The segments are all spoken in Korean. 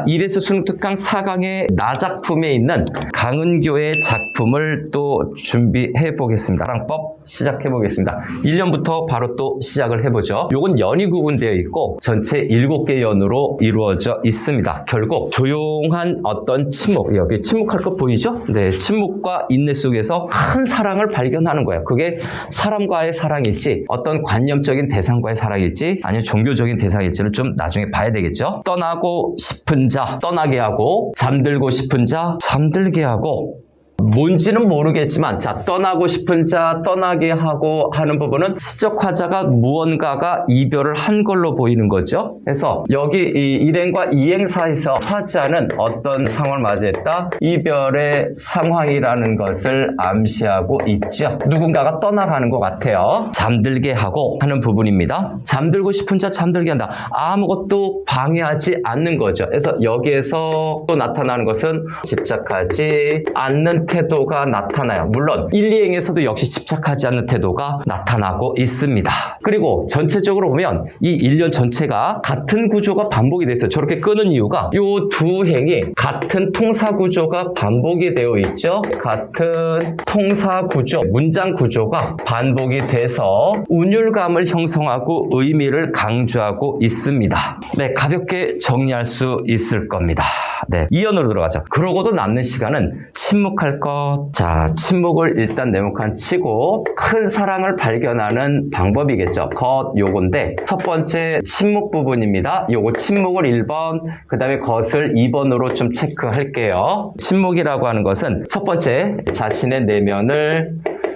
이베스 수능 특강 4강의 나 작품에 있는 강은교의 작품을 또 준비해 보겠습니다. 사랑법 시작해 보겠습니다. 1년부터 바로 또 시작을 해보죠. 요건 연이 구분되어 있고 전체 7개 연으로 이루어져 있습니다. 결국 조용한 어떤 침묵, 여기 침묵할 것 보이죠? 네, 침묵과 인내 속에서 큰 사랑을 발견하는 거예요. 그게 사람과의 사랑일지 어떤 관념적인 대상과의 사랑일지 아니면 종교적인 대상일지를 좀 나중에 봐야 되겠죠. 떠나고 싶은 자 떠나게 하고 잠들고 싶은 자 잠들게 하고 뭔지는 모르겠지만 자 떠나고 싶은 자 떠나게 하고 하는 부분은 시적 화자가 무언가가 이별을 한 걸로 보이는 거죠. 그래서 여기 이 일행과 이행 사이에서 화자는 어떤 상황을 맞이했다? 이별의 상황이라는 것을 암시하고 있죠. 누군가가 떠나가는 것 같아요. 잠들게 하고 하는 부분입니다. 잠들고 싶은 자 잠들게 한다. 아무것도 방해하지 않는 거죠. 그래서 여기에서 또 나타나는 것은 집착하지 않는 태도가 나타나요. 물론 1, 2행에서도 역시 집착하지 않는 태도가 나타나고 있습니다. 그리고 전체적으로 보면 이 1년 전체가 같은 구조가 반복이 됐어요. 저렇게 끄는 이유가 이 두 행이 같은 통사 구조가 반복이 되어 있죠. 같은 통사 구조, 문장 구조가 반복이 돼서 운율감을 형성하고 의미를 강조하고 있습니다. 네, 가볍게 정리할 수 있을 겁니다. 네, 2연으로 들어가죠. 그러고도 남는 시간은 침묵할 것. 자, 침묵을 일단 네모칸 치고 큰 사랑을 발견하는 방법이겠죠. 요건데 첫 번째 침묵 부분입니다. 요거 침묵을 1번, 그 다음에 것을 2번으로 좀 체크할게요. 침묵이라고 하는 것은 첫 번째 자신의 내면을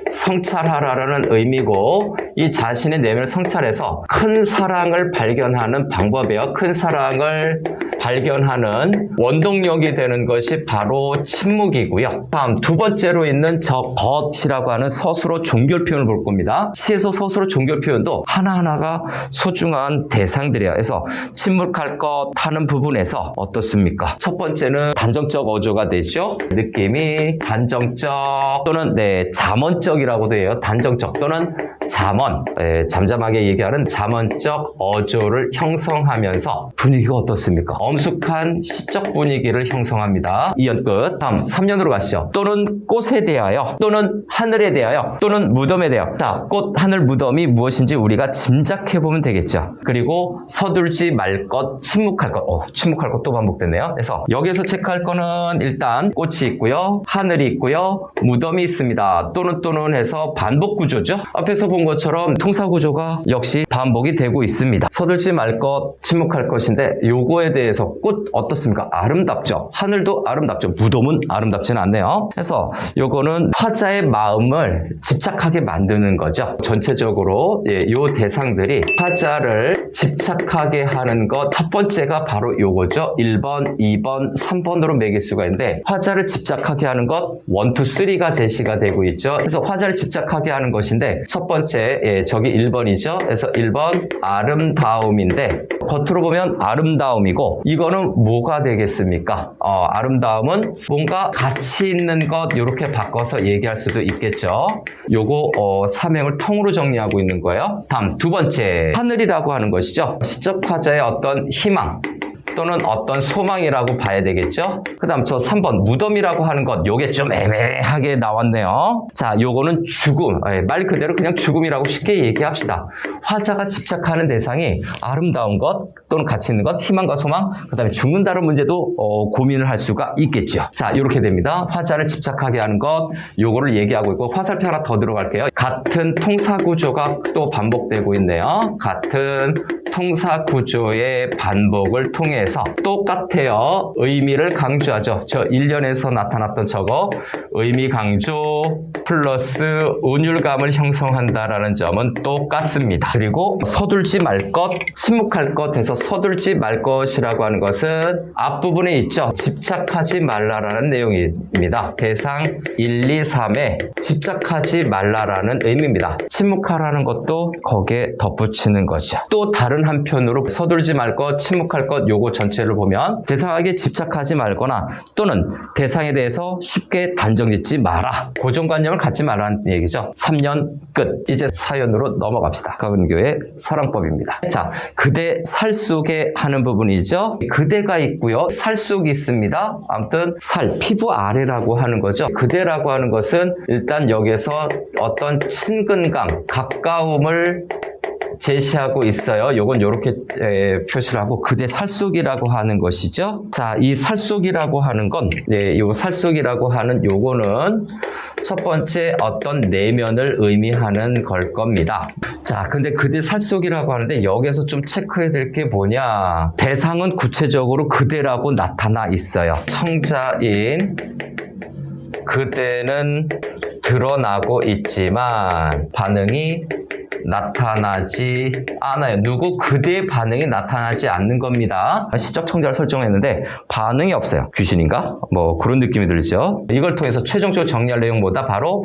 성찰하라는 의미고 이 자신의 내면을 성찰해서 큰 사랑을 발견하는 방법이에요. 큰 사랑을 발견하는 원동력이 되는 것이 바로 침묵이고요. 다음 두 번째로 있는 저 것이라고 하는 서술어 종결 표현을 볼 겁니다. 시에서 서술어 종결 표현도 하나하나가 소중한 대상들이에요. 그래서 침묵할 것 하는 부분에서 어떻습니까? 첫 번째는 단정적 어조가 되죠. 느낌이 단정적 또는 잠언적이라고도 해요. 단정적 또는 잠언, 잠잠하게 얘기하는 잠언적 어조를 형성하면서 분위기가 어떻습니까? 엄숙한 시적 분위기를 형성합니다. 2연 끝. 다음 3년으로 가시죠. 또는 꽃에 대하여 또는 하늘에 대하여 또는 무덤에 대하여. 자, 꽃, 하늘, 무덤이 무엇인지 우리가 짐작해보면 되겠죠. 그리고 서둘지 말 것, 침묵할 것. 침묵할 것 또 반복됐네요. 그래서 여기서 체크할 거는 일단 꽃이 있고요. 하늘이 있고요. 무덤이 있습니다. 또는 해서 반복 구조죠. 앞에서 본 것처럼 통사 구조가 역시 반복이 되고 있습니다. 서둘지 말 것, 침묵할 것인데 요거에 대해서 꽃 어떻습니까? 아름답죠. 하늘도 아름답죠. 무덤은 아름답지는 않네요. 그래서 요거는 화자의 마음을 집착하게 만드는 거죠. 전체적으로 요 대상들이 화자를 집착하게 하는 것 첫 번째가 바로 요거죠. 1번, 2번, 3번으로 매길 수가 있는데 화자를 집착하게 하는 것 1, 2, 3가 제시가 되고 있죠. 그래서 화자를 집착하게 하는 것인데 첫 번째 저기 1번이죠. 그래서 1번 아름다움인데 겉으로 보면 아름다움이고 이거는 뭐가 되겠습니까? 아름다움은 뭔가 가치 있는 것 이렇게 바꿔서 얘기할 수도 있겠죠. 요거 삼행을 통으로 정리하고 있는 거예요. 다음 두 번째 하늘이라고 하는 것이죠. 시적 화자의 어떤 희망 또는 어떤 소망이라고 봐야 되겠죠. 그 다음 저 3번 무덤이라고 하는 것 요게 좀 애매하게 나왔네요. 자, 요거는 죽음, 말 그대로 그냥 죽음이라고 쉽게 얘기합시다. 화자가 집착하는 대상이 아름다운 것 또는 가치 있는 것, 희망과 소망, 그 다음에 죽는다는 문제도 고민을 할 수가 있겠죠. 자, 이렇게 됩니다. 화자를 집착하게 하는 것 요거를 얘기하고 있고 화살표 하나 더 들어갈게요. 같은 통사 구조가 또 반복되고 있네요. 같은 통사 구조의 반복을 통해서 똑같아요. 의미를 강조하죠. 저 1년에서 나타났던 저거 의미 강조 플러스 운율감을 형성한다라는 점은 똑같습니다. 그리고 서둘지 말 것, 침묵할 것 해서 서둘지 말 것이라고 하는 것은 앞부분에 있죠. 집착하지 말라라는 내용입니다. 대상 1, 2, 3에 집착하지 말라라는 의미입니다. 침묵하라는 것도 거기에 덧붙이는 거죠. 또 다른 다른 한편으로 서둘지 말 것, 침묵할 것 요거 전체를 보면 대상에게 집착하지 말거나 또는 대상에 대해서 쉽게 단정짓지 마라. 고정관념을 갖지 말라는 얘기죠. 3년 끝. 이제 사연으로 넘어갑시다. 강은교의 사랑법입니다. 자, 그대 살 속에 하는 부분이죠. 그대가 있고요. 살 속이 있습니다. 아무튼 살, 피부 아래라고 하는 거죠. 그대라고 하는 것은 일단 여기서 어떤 친근감, 가까움을 제시하고 있어요. 요건 이렇게 표시를 하고 그대 살속이라고 하는 것이죠. 자, 이 살속이라고 하는 건 요 살속이라고 하는 요거는 첫 번째 어떤 내면을 의미하는 걸 겁니다. 자, 근데 그대 살속이라고 하는데 여기서 좀 체크해야 될 게 뭐냐? 대상은 구체적으로 그대라고 나타나 있어요. 청자인 그대는 드러나고 있지만 반응이 나타나지 않아요. 누구? 그대의 반응이 나타나지 않는 겁니다. 시적 청자를 설정했는데 반응이 없어요. 귀신인가? 뭐 그런 느낌이 들죠. 이걸 통해서 최종적으로 정리할 내용 뭐다? 바로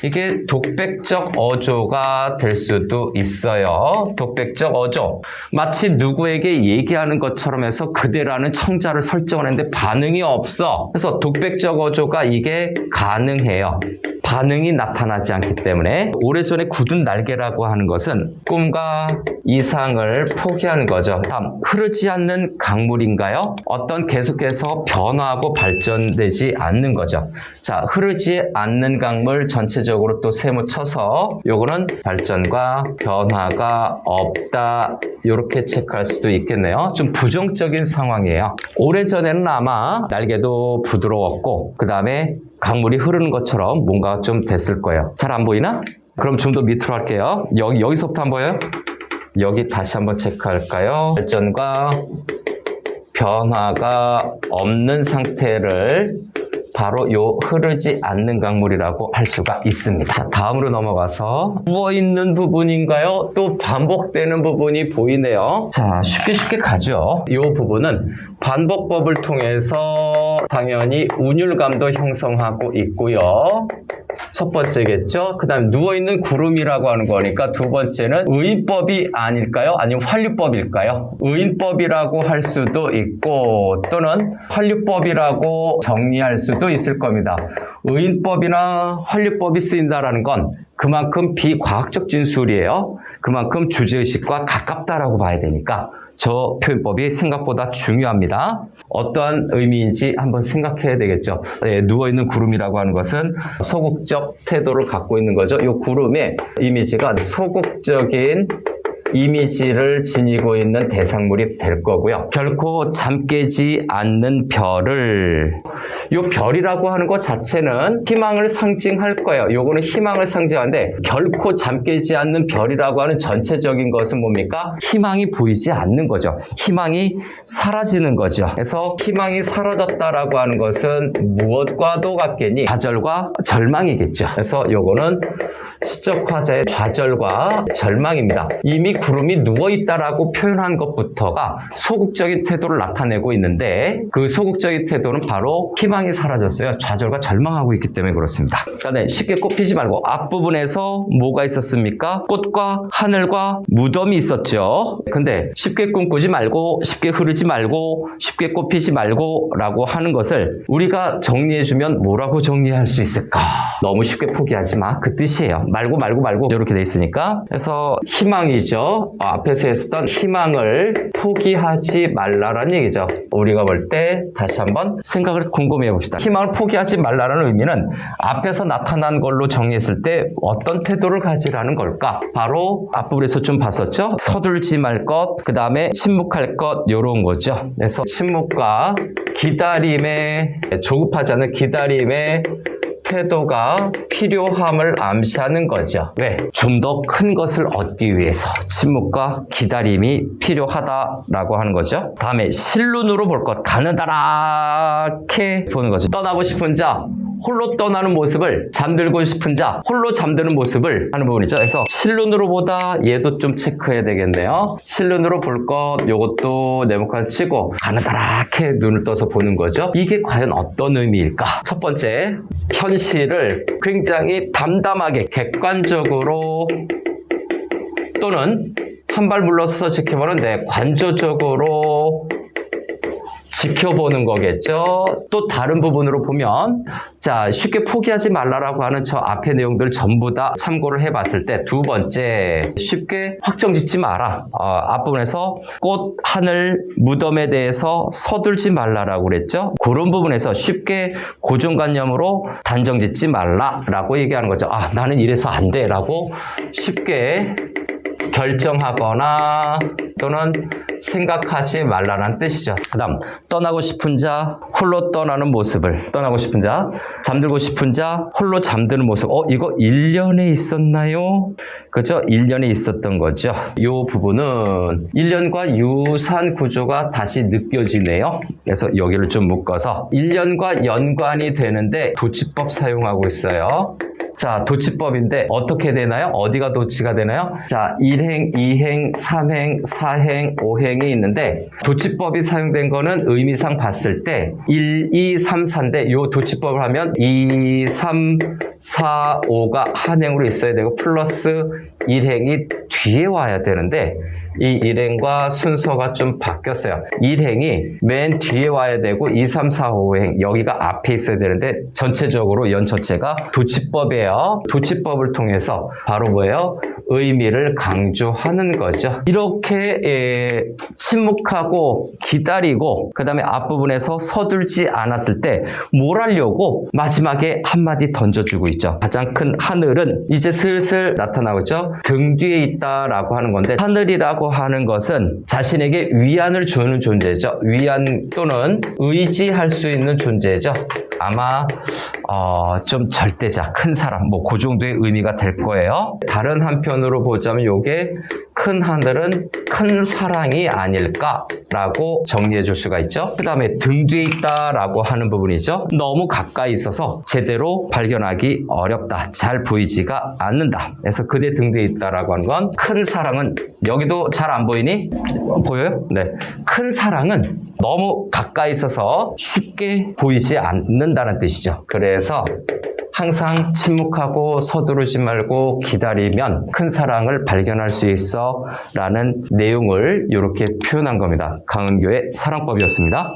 이게 독백적 어조가 될 수도 있어요. 독백적 어조. 마치 누구에게 얘기하는 것처럼 해서 그대라는 청자를 설정을 했는데 반응이 없어. 그래서 독백적 어조가 이게 가능해요. 반응이 나타나지 않기 때문에 오래전에 굳은 날개라고 하는 것은 꿈과 이상을 포기하는 거죠. 다음, 흐르지 않는 강물인가요? 어떤 계속해서 변화하고 발전되지 않는 거죠. 자, 흐르지 않는 강물 전체적으로 또 세모 쳐서 요거는 발전과 변화가 없다 이렇게 체크할 수도 있겠네요. 좀 부정적인 상황이에요. 오래전에는 아마 날개도 부드러웠고 그 다음에 강물이 흐르는 것처럼 뭔가 좀 됐을 거예요. 잘 안 보이나? 그럼 좀 더 밑으로 할게요. 여기서부터 안 보여요? 여기 다시 한번 체크할까요? 발전과 변화가 없는 상태를 바로 요 흐르지 않는 강물이라고 할 수가 있습니다. 자, 다음으로 넘어가서 부어있는 부분인가요? 또 반복되는 부분이 보이네요. 자, 쉽게 가죠. 이 부분은 반복법을 통해서 당연히 운율감도 형성하고 있고요. 첫 번째겠죠. 그 다음 누워있는 구름이라고 하는 거니까 두 번째는 의인법이 아닐까요? 아니면 활류법일까요? 의인법이라고 할 수도 있고 또는 활류법이라고 정리할 수도 있을 겁니다. 의인법이나 활류법이 쓰인다라는 건 그만큼 비과학적 진술이에요. 그만큼 주제의식과 가깝다라고 봐야 되니까 저 표현법이 생각보다 중요합니다. 어떠한 의미인지 한번 생각해야 되겠죠. 누워있는 구름이라고 하는 것은 소극적 태도를 갖고 있는 거죠. 이 구름의 이미지가 소극적인 이미지를 지니고 있는 대상물이 될 거고요. 결코 잠 깨지 않는 별을 이 별이라고 하는 것 자체는 희망을 상징할 거예요. 요거는 희망을 상징하는데 결코 잠 깨지 않는 별이라고 하는 전체적인 것은 뭡니까? 희망이 보이지 않는 거죠. 희망이 사라지는 거죠. 그래서 희망이 사라졌다라고 하는 것은 무엇과도 같겠니? 좌절과 절망이겠죠. 그래서 요거는 시적 화자의 좌절과 절망입니다. 이미 구름이 누워있다라고 표현한 것부터가 소극적인 태도를 나타내고 있는데 그 소극적인 태도는 바로 희망이 사라졌어요. 좌절과 절망하고 있기 때문에 그렇습니다. 그러니까 쉽게 꼽히지 말고 앞부분에서 뭐가 있었습니까? 꽃과 하늘과 무덤이 있었죠. 근데 쉽게 꿈꾸지 말고 쉽게 흐르지 말고 쉽게 꼽히지 말고 라고 하는 것을 우리가 정리해주면 뭐라고 정리할 수 있을까? 너무 쉽게 포기하지 마. 그 뜻이에요. 말고 이렇게 돼 있으니까. 그래서 희망이죠. 앞에서 했었던 희망을 포기하지 말라라는 얘기죠. 우리가 볼 때 다시 한번 생각을 궁금해 봅시다. 희망을 포기하지 말라라는 의미는 앞에서 나타난 걸로 정리했을 때 어떤 태도를 가지라는 걸까? 바로 앞부분에서 좀 봤었죠. 서둘지 말 것, 그 다음에 침묵할 것 이런 거죠. 그래서 침묵과 기다림의 조급하지 않은 기다림의 태도가 필요함을 암시하는 거죠. 왜? 좀 더 큰 것을 얻기 위해서 침묵과 기다림이 필요하다라고 하는 거죠. 다음에 실눈으로 볼 것, 가느다랗게 보는 거죠. 떠나고 싶은 자, 홀로 떠나는 모습을, 잠들고 싶은 자, 홀로 잠드는 모습을 하는 부분이죠. 그래서 실눈으로 보다 얘도 좀 체크해야 되겠네요. 실눈으로 볼 것, 요것도 네모칸 치고 가느다랗게 눈을 떠서 보는 거죠. 이게 과연 어떤 의미일까? 첫 번째, 현실을 굉장히 담담하게 객관적으로 또는 한 발 물러서서 지켜보는데 관조적으로 지켜보는 거겠죠. 또 다른 부분으로 보면 자 쉽게 포기하지 말라라고 하는 저 앞의 내용들 전부 다 참고를 해봤을 때 두 번째 쉽게 확정 짓지 마라. 앞부분에서 꽃, 하늘, 무덤에 대해서 서둘지 말라라고 그랬죠. 그런 부분에서 쉽게 고정관념으로 단정 짓지 말라라고 얘기하는 거죠. 나는 이래서 안 돼라고 쉽게 결정하거나 또는 생각하지 말라는 뜻이죠. 그 다음 떠나고 싶은 자 홀로 떠나는 모습을 떠나고 싶은 자 잠들고 싶은 자 홀로 잠드는 모습 이거 1년에 있었나요? 그죠? 1년에 있었던 거죠. 이 부분은 1년과 유사한 구조가 다시 느껴지네요. 그래서 여기를 좀 묶어서 1년과 연관이 되는데 도치법 사용하고 있어요. 자, 도치법인데 어떻게 되나요? 어디가 도치가 되나요? 자, 1행, 2행, 3행, 4행, 5행이 있는데 도치법이 사용된 거는 의미상 봤을 때 1, 2, 3, 4인데 이 도치법을 하면 2, 3, 4, 5가 한 행으로 있어야 되고 플러스 1행이 뒤에 와야 되는데 이 1행과 순서가 좀 바뀌었어요. 1행이 맨 뒤에 와야 되고 2, 3, 4, 5행 여기가 앞에 있어야 되는데 전체적으로 연 전체가 도치법이에요. 도치법을 통해서 바로 뭐예요? 의미를 강조하는 거죠. 이렇게 침묵하고 기다리고 그 다음에 앞부분에서 서둘지 않았을 때 뭘 하려고 마지막에 한마디 던져주고 있죠. 가장 큰 하늘은 이제 슬슬 나타나고죠. 등 뒤에 있다라고 하는 건데 하늘이라고 하는 것은 자신에게 위안을 주는 존재죠. 위안 또는 의지할 수 있는 존재죠. 아마 좀 절대자, 큰 사람, 그 정도의 의미가 될 거예요. 다른 한편으로 보자면 이게 큰 하늘은 큰 사랑이 아닐까라고 정리해 줄 수가 있죠. 그 다음에 등 뒤에 있다라고 하는 부분이죠. 너무 가까이 있어서 제대로 발견하기 어렵다. 잘 보이지가 않는다. 그래서 그대 등 뒤에 있다라고 하는 건 큰 사랑은 여기도 잘 안 보이니? 보여요? 네. 큰 사랑은 너무 가까이 있어서 쉽게 보이지 않는다는 뜻이죠. 그래서 항상 침묵하고 서두르지 말고 기다리면 큰 사랑을 발견할 수 있어 라는 내용을 이렇게 표현한 겁니다. 강은교의 사랑법이었습니다.